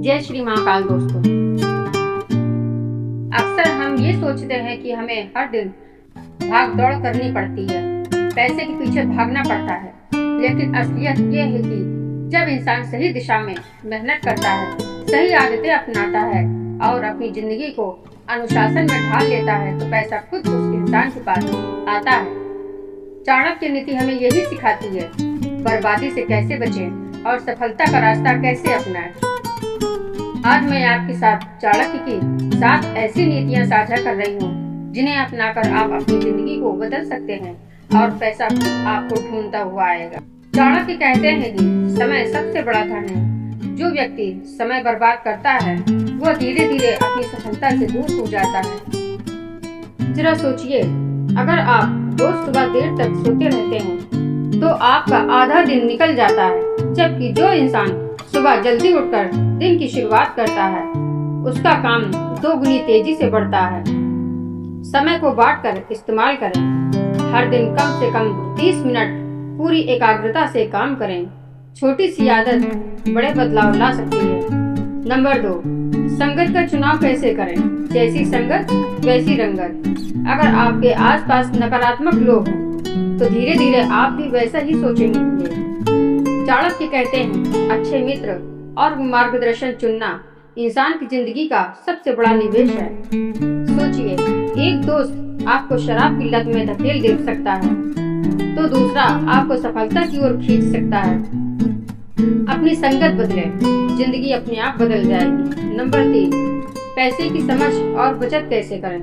जय श्री महाकाल दोस्तों। अक्सर हम ये सोचते हैं कि हमें हर दिन भाग दौड़ करनी पड़ती है, पैसे के पीछे भागना पड़ता है, लेकिन असलियत ये है कि जब इंसान सही दिशा में मेहनत करता है, सही आदतें अपनाता है और अपनी जिंदगी को अनुशासन में ढाल लेता है तो पैसा खुद उस इंसान के पास आता है। चाणक्य नीति हमें यही सिखाती है, बर्बादी से कैसे बचें और सफलता का रास्ता कैसे अपनाएं। आज मैं आपके साथ चाणक्य की 7 ऐसी नीतियां साझा कर रही हूँ जिन्हें अपनाकर आप अपनी जिंदगी को बदल सकते हैं और पैसा आपको ढूंढता हुआ आएगा। चाणक्य कहते हैं कि समय सबसे बड़ा धन है। जो व्यक्ति समय बर्बाद करता है वह धीरे धीरे अपनी सफलता से दूर हो जाता है। जरा सोचिए, अगर आप रोज सुबह देर तक सोते रहते हैं तो आपका आधा दिन निकल जाता है, जबकि जो इंसान सुबह जल्दी उठकर दिन की शुरुआत करता है उसका काम 2 गुनी तेजी से बढ़ता है। समय को बांटकर इस्तेमाल करें। हर दिन कम से कम 30 मिनट पूरी एकाग्रता से काम करें। छोटी सी आदत बड़े बदलाव ला सकती है। नंबर 2, संगत का चुनाव कैसे करें। जैसी संगत वैसी रंगत। अगर आपके आसपास नकारात्मक लोग हैं तो धीरे धीरे आप भी वैसा ही सोचेंगे। चाणक्य कहते हैं, अच्छे मित्र और मार्गदर्शन चुनना इंसान की जिंदगी का सबसे बड़ा निवेश है। सोचिए, एक दोस्त आपको शराब की लत में धकेल दे सकता है तो दूसरा आपको सफलता की ओर खींच सकता है। अपनी संगत बदले, जिंदगी अपने आप बदल जाएगी। नंबर 3, पैसे की समझ और बचत कैसे करें।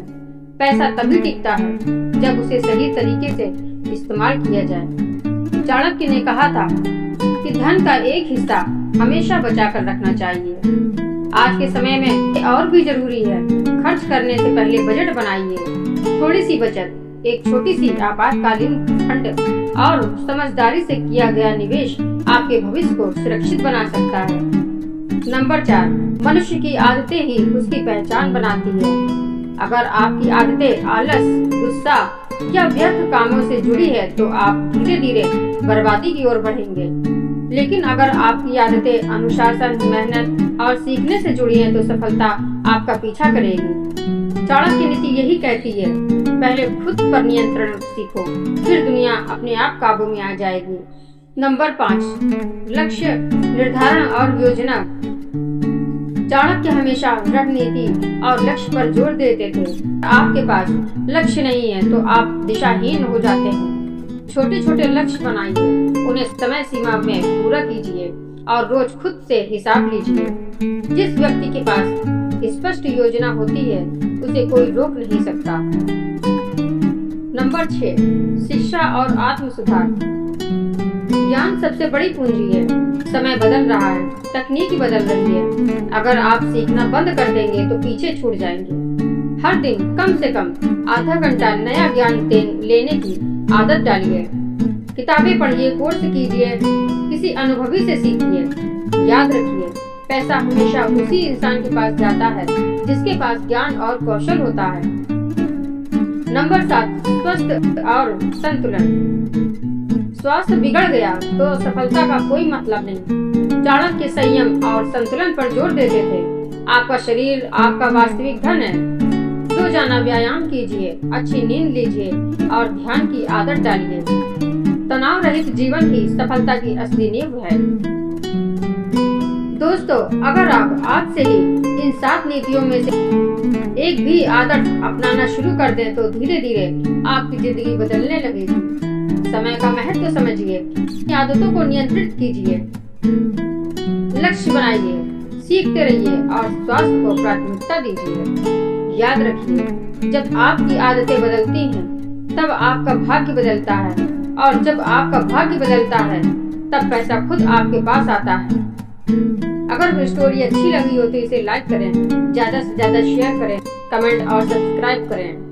पैसा तभी टिकता है जब उसे सही तरीके से इस्तेमाल किया जाए। चाणक्य ने कहा था कि धन का एक हिस्सा हमेशा बचा कर रखना चाहिए। आज के समय में और भी जरूरी है। खर्च करने से पहले बजट बनाइए। थोड़ी सी बचत, एक छोटी सी आपातकालीन फंड और समझदारी से किया गया निवेश आपके भविष्य को सुरक्षित बना सकता है। नंबर 4, मनुष्य की आदतें ही उसकी पहचान बनाती है। अगर आपकी आदतें आलस, गुस्सा या व्यर्थ कामों से जुड़ी है तो आप धीरे धीरे बर्बादी की ओर बढ़ेंगे। लेकिन अगर आपकी आदतें अनुशासन, मेहनत और सीखने से जुड़ी हैं तो सफलता आपका पीछा करेगी। चाणक्य नीति यही कहती है, पहले खुद पर नियंत्रण सीखो, फिर दुनिया अपने आप काबू में आ जाएगी। नंबर 5, लक्ष्य निर्धारण और योजना। चाणक्य हमेशा रणनीति और लक्ष्य पर जोर देते थे। आपके पास लक्ष्य नहीं है तो आप दिशाहीन हो जाते हैं। छोटे छोटे लक्ष्य बनाइए, उन्हें समय सीमा में पूरा कीजिए और रोज खुद से हिसाब लीजिए। जिस व्यक्ति के पास स्पष्ट योजना होती है उसे कोई रोक नहीं सकता। नंबर 6, शिक्षा और आत्म सुधार। ज्ञान सबसे बड़ी पूंजी है। समय बदल रहा है, तकनीक बदल रही है। अगर आप सीखना बंद कर देंगे तो पीछे छूट जाएंगे। हर दिन कम से कम आधा घंटा नया ज्ञान लेने की आदत डालिए। किताबें पढ़िए, कोर्स कीजिए, किसी अनुभवी से सीखिए। याद रखिए, पैसा हमेशा उसी इंसान के पास जाता है जिसके पास ज्ञान और कौशल होता है। नंबर 7, स्वस्थ और संतुलन। स्वास्थ्य बिगड़ गया तो सफलता का कोई मतलब नहीं। चाणक्य संयम और संतुलन पर जोर देते थे। आपका शरीर आपका वास्तविक धन है। रोजाना व्यायाम कीजिए, अच्छी नींद लीजिए और ध्यान की आदत डालिए। तनाव रहित जीवन ही सफलता की असली नींव है। दोस्तों, अगर आप आज से ही इन 7 नीतियों में से एक भी आदत अपनाना शुरू कर दें तो धीरे धीरे आपकी जिंदगी बदलने लगेगी। समय का महत्व समझिए, आदतों को नियंत्रित कीजिए, लक्ष्य बनाइए, सीखते रहिए और स्वास्थ्य को प्राथमिकता दीजिए। याद रखिए, जब आपकी आदतें बदलती हैं तब आपका भाग्य बदलता है और जब आपका भाग्य बदलता है तब पैसा खुद आपके पास आता है। अगर स्टोरी अच्छी लगी हो तो इसे लाइक करें, ज्यादा से ज्यादा शेयर करें, कमेंट और सब्सक्राइब करें।